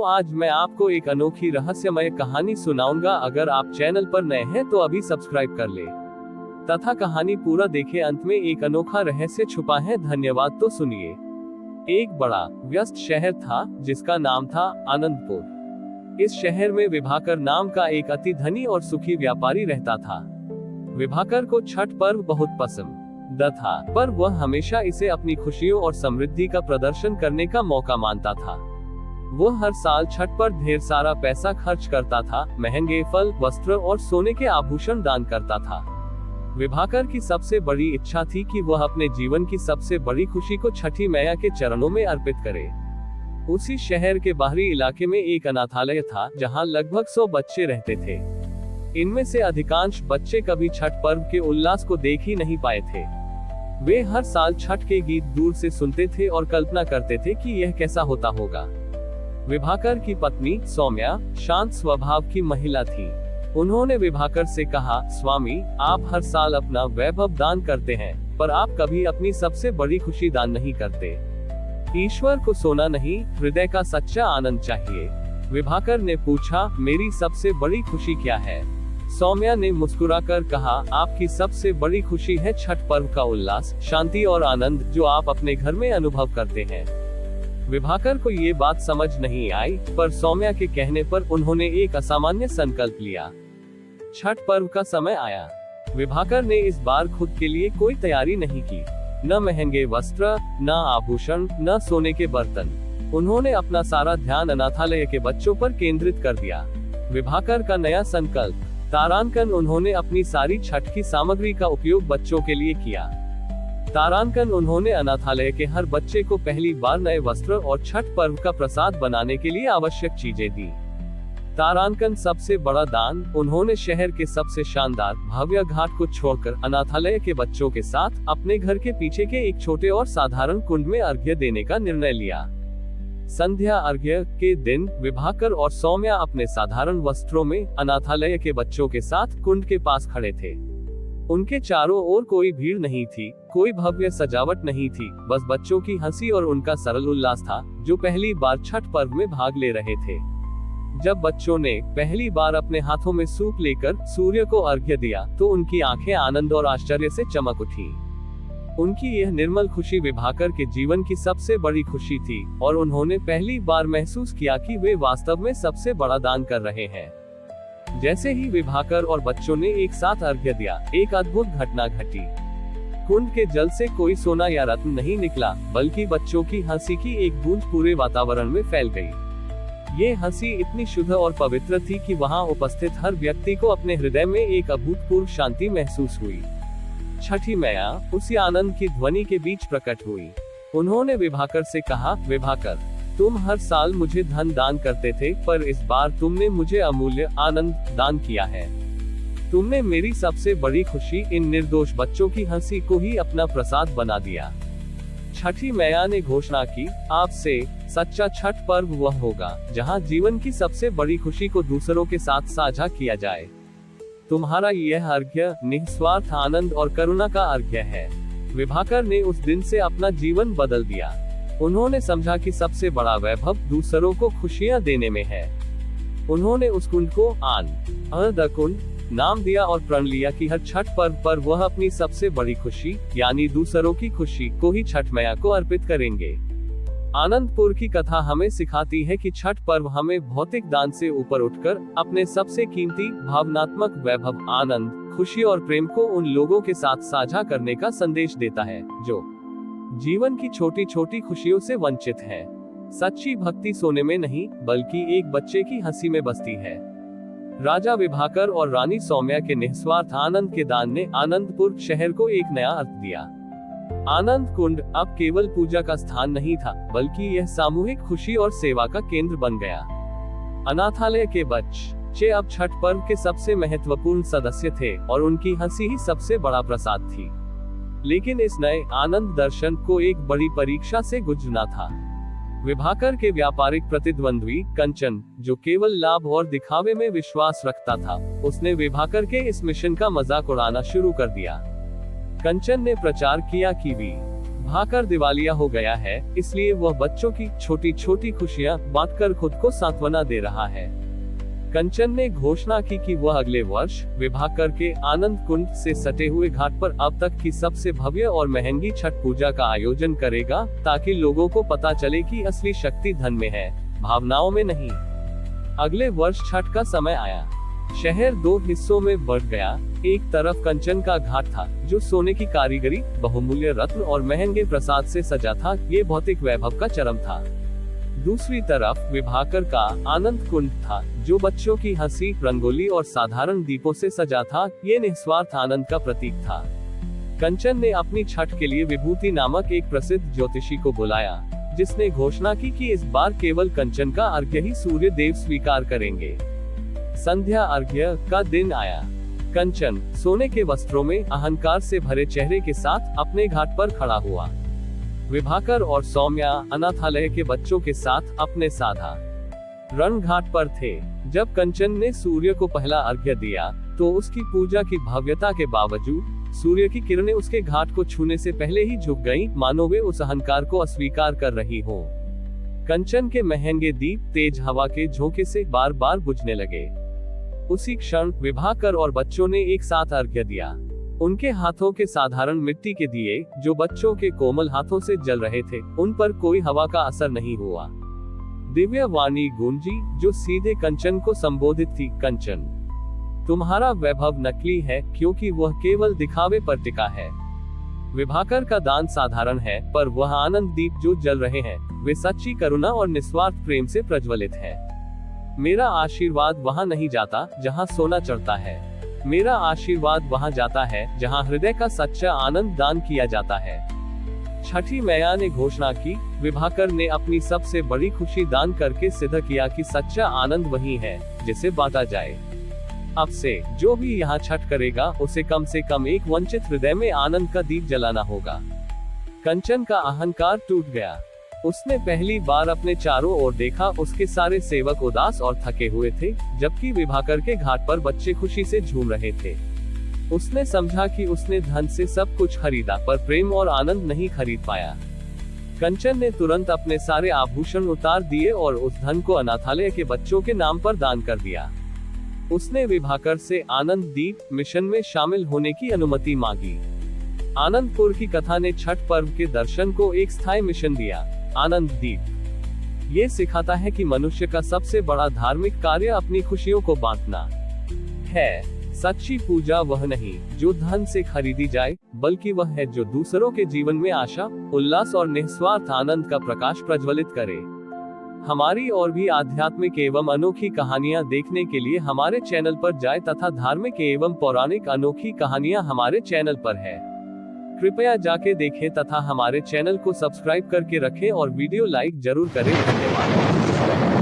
तो आज मैं आपको एक अनोखी रहस्यमय कहानी सुनाऊंगा। अगर आप चैनल पर नए हैं तो अभी सब्सक्राइब कर ले तथा कहानी पूरा देखें। अंत में एक अनोखा रहस्य छुपा है। धन्यवाद। तो सुनिए। एक बड़ा व्यस्त शहर था जिसका नाम था आनंदपुर। इस शहर में विभाकर नाम का एक अति धनी और सुखी व्यापारी रहता था। विभाकर को छठ पर्व बहुत पसंद था, पर वह हमेशा इसे अपनी खुशियों और समृद्धि का प्रदर्शन करने का मौका मानता था। वह हर साल छठ पर ढेर सारा पैसा खर्च करता था, महंगे फल, वस्त्र और सोने के आभूषण दान करता था। विभाकर की सबसे बड़ी इच्छा थी कि वह अपने जीवन की सबसे बड़ी खुशी को छठी मैया के चरणों में अर्पित करे। उसी शहर के बाहरी इलाके में एक अनाथालय था जहां लगभग 100 बच्चे रहते थे। इनमें से अधिकांश बच्चे कभी छठ पर्व के उल्लास को देख ही नहीं पाए थे। वे हर साल छठ के गीत दूर से सुनते थे और कल्पना करते थे कि यह कैसा होता होगा। विभाकर की पत्नी सौम्या शांत स्वभाव की महिला थी। उन्होंने विभाकर से कहा, स्वामी, आप हर साल अपना वैभव दान करते हैं, पर आप कभी अपनी सबसे बड़ी खुशी दान नहीं करते। ईश्वर को सोना नहीं, हृदय का सच्चा आनंद चाहिए। विभाकर ने पूछा, मेरी सबसे बड़ी खुशी क्या है? सौम्या ने मुस्कुराकर कहा, आपकी सबसे बड़ी खुशी है छठ पर्व का उल्लास, शांति और आनंद जो आप अपने घर में अनुभव करते हैं। विभाकर को ये बात समझ नहीं आई, पर सौम्या के कहने पर उन्होंने एक असामान्य संकल्प लिया। छठ पर्व का समय आया। विभाकर ने इस बार खुद के लिए कोई तैयारी नहीं की, न महंगे वस्त्र, न आभूषण, न सोने के बर्तन। उन्होंने अपना सारा ध्यान अनाथालय के बच्चों पर केंद्रित कर दिया। विभाकर का नया संकल्प तारांकन। उन्होंने अपनी सारी छठ की सामग्री का उपयोग बच्चों के लिए किया। तारांकन उन्होंने अनाथालय के हर बच्चे को पहली बार नए वस्त्र और छठ पर्व का प्रसाद बनाने के लिए आवश्यक चीजें दी। तारांकन सबसे बड़ा दान। उन्होंने शहर के सबसे शानदार भव्य घाट को छोड़कर अनाथालय के बच्चों के साथ अपने घर के पीछे के एक छोटे और साधारण कुंड में अर्घ्य देने का निर्णय लिया। संध्या अर्घ्य के दिन विभाकर और सौम्या अपने साधारण वस्त्रों में अनाथालय के बच्चों के साथ कुंड के पास खड़े थे। उनके चारों ओर कोई भीड़ नहीं थी, कोई भव्य सजावट नहीं थी, बस बच्चों की हंसी और उनका सरल उल्लास था, जो पहली बार छठ पर्व में भाग ले रहे थे। जब बच्चों ने पहली बार अपने हाथों में सूप लेकर सूर्य को अर्घ्य दिया, तो उनकी आंखें आनंद और आश्चर्य से चमक उठी। उनकी यह निर्मल खुशी विभाकर के जीवन की सबसे बड़ी खुशी थी, और उन्होंने पहली बार महसूस किया कि वे वास्तव में सबसे बड़ा दान कर रहे हैं। जैसे ही विभाकर और बच्चों ने एक साथ अर्घ्य दिया, एक अद्भुत घटना घटी। कुंड के जल से कोई सोना या रत्न नहीं निकला, बल्कि बच्चों की हंसी की एक बूंद पूरे वातावरण में फैल गई। ये हंसी इतनी शुद्ध और पवित्र थी कि वहां उपस्थित हर व्यक्ति को अपने हृदय में एक अभूतपूर्व शांति महसूस हुई। छठी मैया उसी आनंद की ध्वनि के बीच प्रकट हुई। उन्होंने विभाकर से कहा, विभाकर, तुम हर साल मुझे धन दान करते थे, पर इस बार तुमने मुझे अमूल्य आनंद दान किया है। तुमने मेरी सबसे बड़ी खुशी, इन निर्दोष बच्चों की हंसी को ही अपना प्रसाद बना दिया। छठी मैया ने घोषणा की, आज से सच्चा छठ पर्व वह होगा जहां जीवन की सबसे बड़ी खुशी को दूसरों के साथ साझा किया जाए। तुम्हारा यह अर्घ्य निस्वार्थ आनंद और करुणा का अर्घ्य है। विभाकर ने उस दिन से अपना जीवन बदल दिया। उन्होंने समझा कि सबसे बड़ा वैभव दूसरों को खुशियां देने में है। उन्होंने उस कुंड को आनंद कुंड नाम दिया और प्रण लिया कि हर छठ पर्व पर वह अपनी सबसे बड़ी खुशी, यानी दूसरों की खुशी को ही छठ मैया को अर्पित करेंगे। आनंदपुर की कथा हमें सिखाती है कि छठ पर्व हमें भौतिक दान से ऊपर उठकर अपने सबसे कीमती भावनात्मक वैभव, आनंद, खुशी और प्रेम को उन लोगों के साथ साझा करने का संदेश देता है जो जीवन की छोटी छोटी खुशियों से वंचित हैं। सच्ची भक्ति सोने में नहीं, बल्कि एक बच्चे की हंसी में बसती है। राजा विभाकर और रानी सौम्या के निस्वार्थ आनंद के दान ने आनंदपुर शहर को एक नया अर्थ दिया। आनंद कुंड अब केवल पूजा का स्थान नहीं था, बल्कि यह सामूहिक खुशी और सेवा का केंद्र बन गया। अनाथालय के बच्चे अब छठ पर्व के सबसे महत्वपूर्ण सदस्य थे, और उनकी हंसी ही सबसे बड़ा प्रसाद थी। लेकिन इस नए आनंद दर्शन को एक बड़ी परीक्षा से गुजरना था। विभाकर के व्यापारिक प्रतिद्वंद्वी कंचन, जो केवल लाभ और दिखावे में विश्वास रखता था, उसने विभाकर के इस मिशन का मजाक उड़ाना शुरू कर दिया। कंचन ने प्रचार किया कि विभाकर दिवालिया हो गया है, इसलिए वह बच्चों की छोटी छोटी खुशियां बांटकर खुद को सांत्वना दे रहा है। कंचन ने घोषणा की कि वह अगले वर्ष विभाकर के आनंद कुंड से सटे हुए घाट पर अब तक की सबसे भव्य और महंगी छठ पूजा का आयोजन करेगा, ताकि लोगों को पता चले कि असली शक्ति धन में है, भावनाओं में नहीं। अगले वर्ष छठ का समय आया। शहर दो हिस्सों में बढ़ गया। एक तरफ कंचन का घाट था, जो सोने की कारीगरी, बहुमूल्य रत्न और महंगे प्रसाद से सजा था, ये भौतिक वैभव का चरम था। दूसरी तरफ विभाकर का आनंद कुंड था, जो बच्चों की हंसी, रंगोली और साधारण दीपों से सजा था, ये निस्वार्थ आनंद का प्रतीक था। कंचन ने अपनी छठ के लिए विभूति नामक एक प्रसिद्ध ज्योतिषी को बुलाया, जिसने घोषणा की कि इस बार केवल कंचन का अर्घ्य ही सूर्य देव स्वीकार करेंगे। संध्या अर्घ्य का दिन आया। कंचन सोने के वस्त्रों में अहंकार से भरे चेहरे के साथ अपने घाट पर खड़ा हुआ। विभाकर और सौम्या अनाथालय के बच्चों के साथ अपने साधा रण घाट पर थे। जब कंचन ने सूर्य को पहला अर्घ्य दिया, तो उसकी पूजा की भव्यता के बावजूद सूर्य की किरणें उसके घाट को छूने से पहले ही झुक गईं, मानो वे उस अहंकार को अस्वीकार कर रही हो। कंचन के महंगे दीप तेज हवा के झोंके से बार बार बुझने लगे। उसी क्षण विभाकर और बच्चों ने एक साथ अर्घ्य दिया। उनके हाथों के साधारण मिट्टी के दिए, जो बच्चों के कोमल हाथों से जल रहे थे, उन पर कोई हवा का असर नहीं हुआ। दिव्य वाणी गूंजी, जो सीधे कंचन को संबोधित थी। कंचन, तुम्हारा वैभव नकली है, क्योंकि वह केवल दिखावे पर टिका है। विभाकर का दान साधारण है, पर वह आनंद दीप जो जल रहे हैं, वे सच्ची करुणा और निस्वार्थ प्रेम से प्रज्वलित है। मेरा आशीर्वाद वहां नहीं जाता जहां सोना चढ़ता है। मेरा आशीर्वाद वहां जाता है जहां हृदय का सच्चा आनंद दान किया जाता है। छठी मैया ने घोषणा की। विभाकर ने अपनी सबसे बड़ी खुशी दान करके सिद्ध किया कि सच्चा आनंद वही है जिसे बांटा जाए। अब से जो भी यहाँ छठ करेगा, उसे कम से कम एक वंचित हृदय में आनंद का दीप जलाना होगा। कंचन का अहंकार टूट गया। उसने पहली बार अपने चारों ओर देखा। उसके सारे सेवक उदास और थके हुए थे, जबकि विभाकर के घाट पर बच्चे खुशी से झूम रहे थे। उसने समझा कि उसने धन से सब कुछ खरीदा, पर प्रेम और आनंद नहीं खरीद पाया। कंचन ने तुरंत अपने सारे आभूषण उतार दिए और उस धन को अनाथालय के बच्चों के नाम पर दान कर दिया। उसने विभाकर से आनंद दीप मिशन में शामिल होने की अनुमति मांगी। आनंदपुर की कथा ने छठ पर्व के दर्शन को एक स्थायी मिशन दिया। आनंद दीप ये सिखाता है कि मनुष्य का सबसे बड़ा धार्मिक कार्य अपनी खुशियों को बांटना है। सच्ची पूजा वह नहीं जो धन से खरीदी जाए, बल्कि वह है जो दूसरों के जीवन में आशा, उल्लास और निस्वार्थ आनंद का प्रकाश प्रज्वलित करे। हमारी और भी आध्यात्मिक एवं अनोखी कहानियां देखने के लिए हमारे चैनल पर जाएं तथा धार्मिक एवं पौराणिक अनोखी कहानियां हमारे चैनल पर है। कृपया जाके देखें तथा हमारे चैनल को सब्सक्राइब करके रखें और वीडियो लाइक जरूर करें। धन्यवाद।